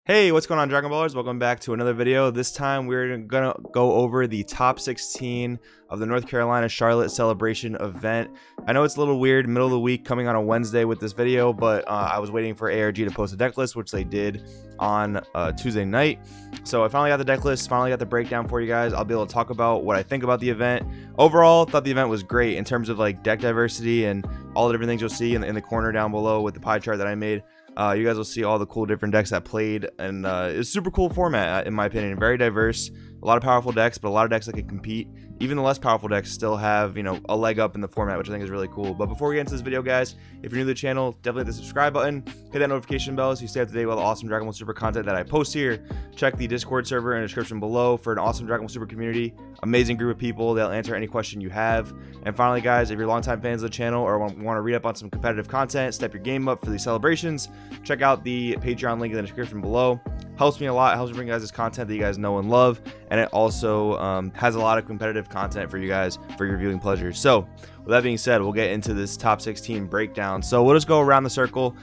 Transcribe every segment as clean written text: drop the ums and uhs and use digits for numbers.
Hey, what's going on, Dragon Ballers? Welcome back to another video. This time we're gonna go over the top 16 of the North Carolina Charlotte Celebration event. I know it's a little weird, middle of the week, coming on a Wednesday with this video, but I was waiting for ARG to post a deck list, which they did on Tuesday night. So I finally got the deck list, finally got the breakdown for you guys. I'll be able to talk about what I think about the event. Overall, thought the event was great in terms of like deck diversity and all the different things you'll see in the corner down below with the pie chart that I made. You guys will see all the cool different decks that played, and it's super cool format in my opinion. Very diverse, a lot of powerful decks, but a lot of decks that can compete. Even the less powerful decks still have, you know, a leg up in the format, which I think is really cool. But before we get into this video, guys, if you're new to the channel, definitely hit the subscribe button, hit that notification bell so you stay up to date with all the awesome Dragon Ball Super content that I post here. Check the Discord server in the description below for an awesome Dragon Ball Super community. Amazing group of people. They'll answer any question you have. And finally, guys, if you're longtime fans of the channel or want to read up on some competitive content, step your game up for these celebrations, check out the Patreon link in the description below. Helps me a lot. It helps me bring you guys this content that you guys know and love, and it also has a lot of competitive content for you guys for your viewing pleasure. So with that being said, we'll get into this top 16 breakdown. So we'll just go around the circle.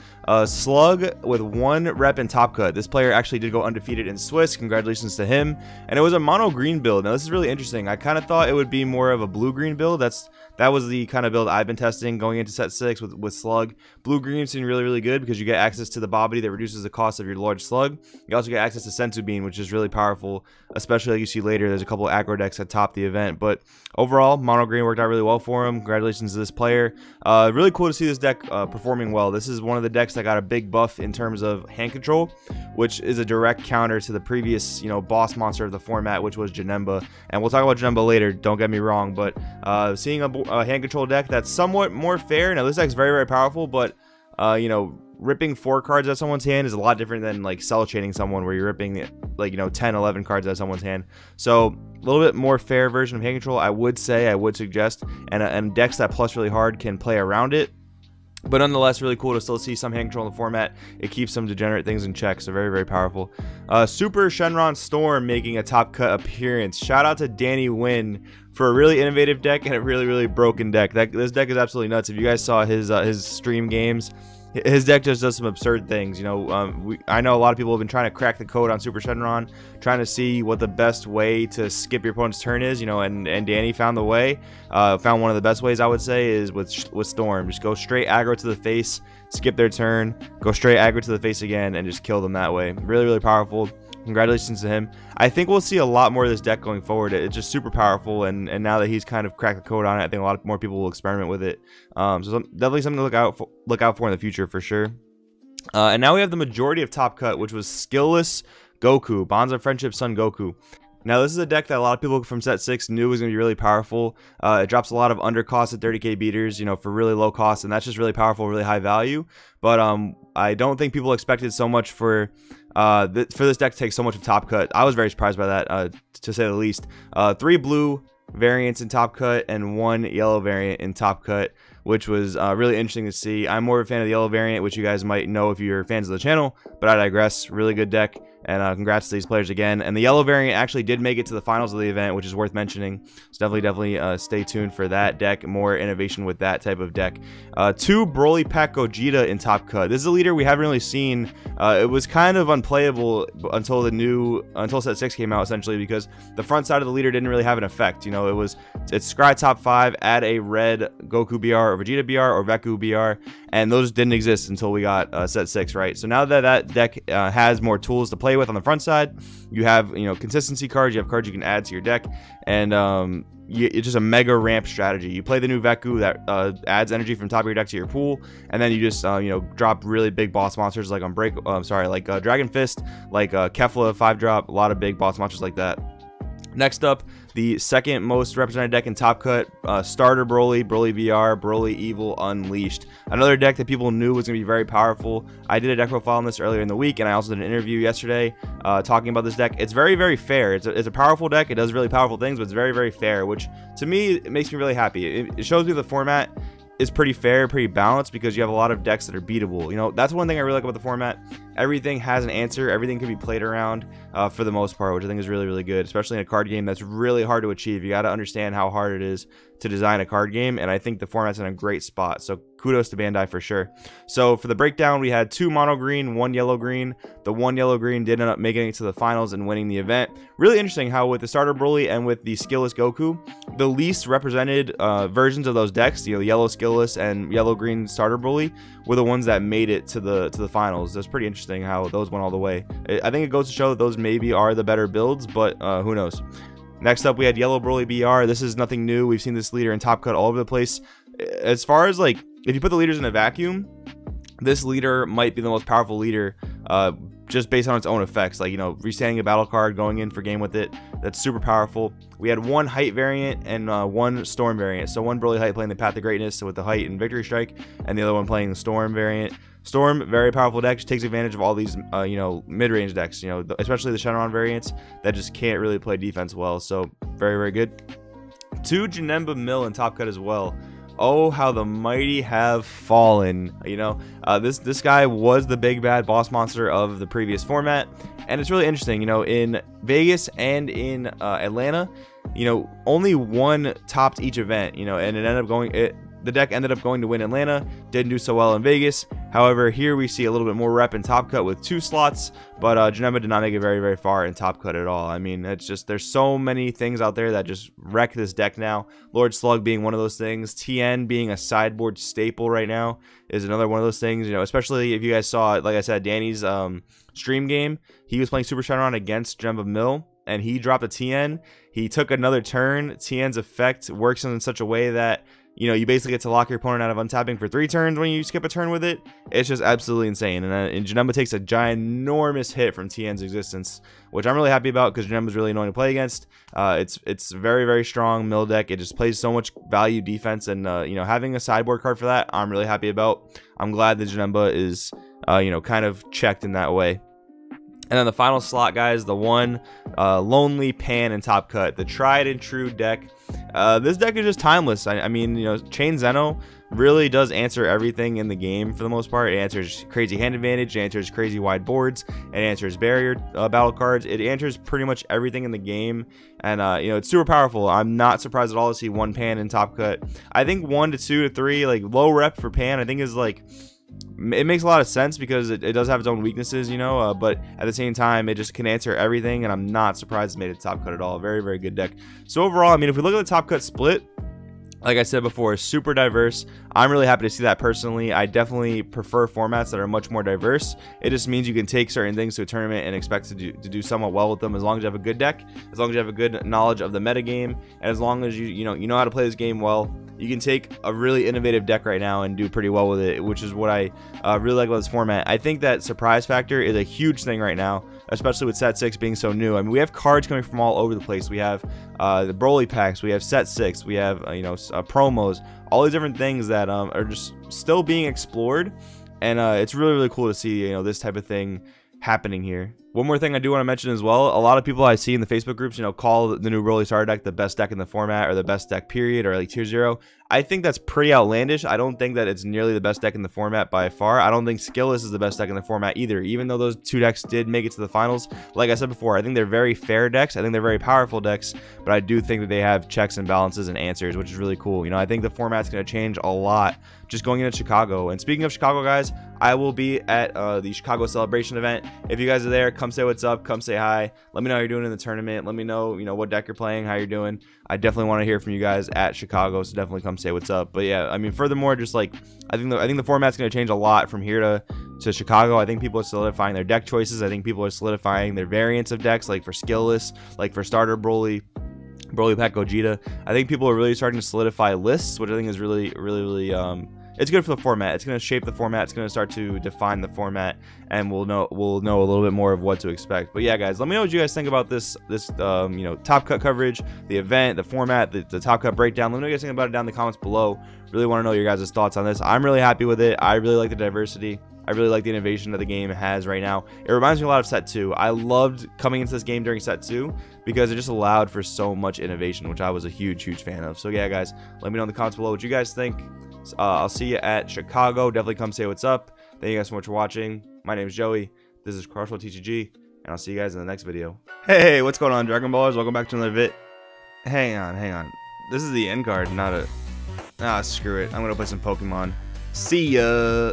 Slug with 1 rep in top cut. This player actually did go undefeated in Swiss. Congratulations to him. And it was a mono green build. Now this is really interesting. I kind of thought it would be more of a blue green build. That was the kind of build I've been testing going into set 6 with Slug. Blue green seemed really good because you get access to the Bobbity that reduces the cost of your large Slug. You also get access to Senzu Bean, which is really powerful, especially like you see later. There's a couple of aggro decks that top the event, but overall mono green worked out really well for him. Congratulations to this player. Really cool to see this deck performing well. This is one of the decks that got a big buff in terms of hand control, which is a direct counter to the previous, you know, boss monster of the format, which was Janemba. And we'll talk about Janemba later, don't get me wrong, but seeing a hand control deck that's somewhat more fair. Now this deck's very powerful, but you know, ripping 4 cards out of someone's hand is a lot different than like cell chaining someone where you're ripping like, you know, 10-11 cards out of someone's hand. So a little bit more fair version of hand control, I would suggest, and decks that plus really hard can play around it. But nonetheless, really cool to still see some hand control in the format. It keeps some degenerate things in check, so very powerful. Super Shenron Storm making a top cut appearance. Shout out to Danny Wynn for a really innovative deck and a really broken deck. This deck is absolutely nuts. If you guys saw his stream games, his deck just does some absurd things. You know, I know a lot of people have been trying to crack the code on Super Shenron, trying to see what the best way to skip your opponent's turn is. You know, and Danny found the way. Found one of the best ways, I would say, is with Storm. Just go straight aggro to the face, skip their turn, go straight aggro to the face again, and just kill them that way. Really powerful. Congratulations to him. I think we'll see a lot more of this deck going forward. It's just super powerful, and now that he's kind of cracked the code on it, I think a lot more people will experiment with it. So definitely something to look out for in the future for sure. And now we have the majority of top cut, which was Skilless Goku, Bonds of Friendship Son Goku. Now this is a deck that a lot of people from set 6 knew was going to be really powerful. It drops a lot of undercost at 30k beaters, you know, for really low cost, and that's just really powerful, really high value. But I don't think people expected so much for this deck to take so much of top cut. I was very surprised by that, to say the least. 3 blue variants in top cut and 1 yellow variant in top cut, which was really interesting to see. I'm more of a fan of the yellow variant, which you guys might know if you're fans of the channel, but I digress. Really good deck, and congrats to these players again. And the yellow variant actually did make it to the finals of the event, which is worth mentioning. So definitely stay tuned for that deck. More innovation with that type of deck. 2 Broly Pack Gogeta in top cut. This is a leader we haven't really seen. It was kind of unplayable until set 6 came out, essentially, because the front side of the leader didn't really have an effect. You know, it's scry top 5, add a red Goku BR or Vegeta BR or Veku BR, and those didn't exist until we got set 6, right? So now that deck has more tools to play with on the front side, you have, you know, consistency cards, you have cards you can add to your deck, and it's just a mega ramp strategy. You play the new Veku that adds energy from top of your deck to your pool, and then you just you know, drop really big boss monsters like Dragon Fist, like Kefla 5-drop, a lot of big boss monsters like that. Next up, the second most represented deck in top cut, starter Broly, Broly VR, Broly Evil Unleashed. Another deck that people knew was going to be very powerful. I did a deck profile on this earlier in the week, and I also did an interview yesterday talking about this deck. It's very fair. It's a powerful deck. It does really powerful things, but it's very fair, which to me, it makes me really happy. It shows me the format is pretty fair, pretty balanced, because you have a lot of decks that are beatable. You know, that's one thing I really like about the format. Everything has an answer. Everything can be played around for the most part, which I think is really, really good, especially in a card game that's really hard to achieve. You got to understand how hard it is to design a card game, and I think the format's in a great spot. So kudos to Bandai for sure. So for the breakdown, we had 2 mono green, 1 yellow green. The 1 yellow green did end up making it to the finals and winning the event. Really interesting how with the starter Broly and with the Skilless Goku, the least represented versions of those decks, you know, yellow Skilless and yellow green starter Broly, were the ones that made it to the finals. That's pretty interesting how those went all the way. I think it goes to show that those maybe are the better builds, but who knows. Next up, we had Yellow Broly BR. This is nothing new. We've seen this leader in Top Cut all over the place. As far as, like, if you put the leaders in a vacuum, this leader might be the most powerful leader just based on its own effects. Like, you know, restanding a battle card, going in for game with it. That's super powerful. We had 1 height variant and 1 storm variant. So 1 Broly height playing the Path of Greatness, so with the height and Victory Strike, and the other one playing the storm variant. Storm, very powerful deck, just takes advantage of all these, you know, mid-range decks, you know, especially the Shenron variants that just can't really play defense well. So very, very good. 2 Janemba Mill in Top Cut as well. Oh, how the mighty have fallen. You know, this guy was the big bad boss monster of the previous format, and it's really interesting. You know, in Vegas and in Atlanta, you know, only 1 topped each event. You know, and it ended up going. The deck ended up going to win Atlanta, didn't do so well in Vegas. However, here we see a little bit more rep in Top Cut with 2 slots, but Janemba did not make it very, very far in Top Cut at all. I mean, it's just, there's so many things out there that just wreck this deck now. Lord Slug being one of those things. TN being a sideboard staple right now is another one of those things, you know, especially if you guys saw, like I said, Danny's stream game. He was playing Super Shenron against Janemba Mill, and he dropped a TN. He took another turn. TN's effect works in such a way that, you know, you basically get to lock your opponent out of untapping for 3 turns when you skip a turn with it. It's just absolutely insane. And Janemba takes a ginormous hit from TN's existence, which I'm really happy about because Janemba's really annoying to play against. It's very, very strong mill deck. It just plays so much value defense, and you know, having a sideboard card for that, I'm really happy about. I'm glad that Janemba is you know, kind of checked in that way. And then the final slot, guys, the 1 Lonely Pan in Top Cut, the tried and true deck. This deck is just timeless. I mean, you know, Chain Zeno really does answer everything in the game for the most part. It answers crazy hand advantage, it answers crazy wide boards, it answers barrier battle cards, it answers pretty much everything in the game. And you know, it's super powerful. I'm not surprised at all to see 1 Pan in Top Cut. I think 1 to 2 to 3, like low rep for Pan, I think is like, it makes a lot of sense because it does have its own weaknesses, you know, but at the same time, it just can answer everything, and I'm not surprised it made it Top Cut at all. Very, very good deck. So overall, I mean, if we look at the Top Cut split, like I said before, super diverse. I'm really happy to see that personally. I definitely prefer formats that are much more diverse. It just means you can take certain things to a tournament and expect to do somewhat well with them, as long as you have a good deck, as long as you have a good knowledge of the metagame, and as long as you know how to play this game well. You can take a really innovative deck right now and do pretty well with it, which is what I really like about this format. I think that surprise factor is a huge thing right now, especially with Set 6 being so new. I mean, we have cards coming from all over the place. We have the Broly packs, we have Set 6, we have you know, promos, all these different things that are just still being explored, and it's really, really cool to see, you know, this type of thing happening here. One more thing I do want to mention as well, a lot of people I see in the Facebook groups, you know, call the new Broly starter deck the best deck in the format, or the best deck period, or like tier 0. I think that's pretty outlandish. I don't think that it's nearly the best deck in the format by far. I don't think Skilless is the best deck in the format either, even though those 2 decks did make it to the finals. Like I said before, I think they're very fair decks. I think they're very powerful decks, but I do think that they have checks and balances and answers, which is really cool. You know, I think the format's going to change a lot just going into Chicago. And speaking of Chicago, guys, I will be at the Chicago Celebration event. If you guys are there, come say what's up, come say hi. Let me know how you're doing in the tournament. Let me know, you know, what deck you're playing, how you're doing. I definitely want to hear from you guys at Chicago, so definitely come say what's up. But yeah, I mean, furthermore, just like I think the format's going to change a lot from here to Chicago. I think people are solidifying their deck choices. I think people are solidifying their variants of decks, like for Skilless, like for starter Broly Pack Gogeta. I think people are really starting to solidify lists, which I think is really, really it's good for the format. It's going to shape the format. It's going to start to define the format, and we'll know a little bit more of what to expect. But yeah, guys, let me know what you guys think about this you know, Top Cut coverage, the event, the format, the Top Cut breakdown. Let me know what you guys think about it down in the comments below. Really want to know your guys' thoughts on this. I'm really happy with it. I really like the diversity. I really like the innovation that the game has right now. It reminds me a lot of Set 2. I loved coming into this game during Set 2 because it just allowed for so much innovation, which I was a huge fan of. So yeah, guys, let me know in the comments below what you guys think. I'll see you at Chicago. Definitely come say what's up. Thank you guys so much for watching. My name is Joey. This is World TCG, and I'll see you guys in the next video. Hey, what's going on, Dragon Ballers? Welcome back to another vid. Hang on. This is the end card, not a... Ah, screw it. I'm gonna play some Pokemon. See ya!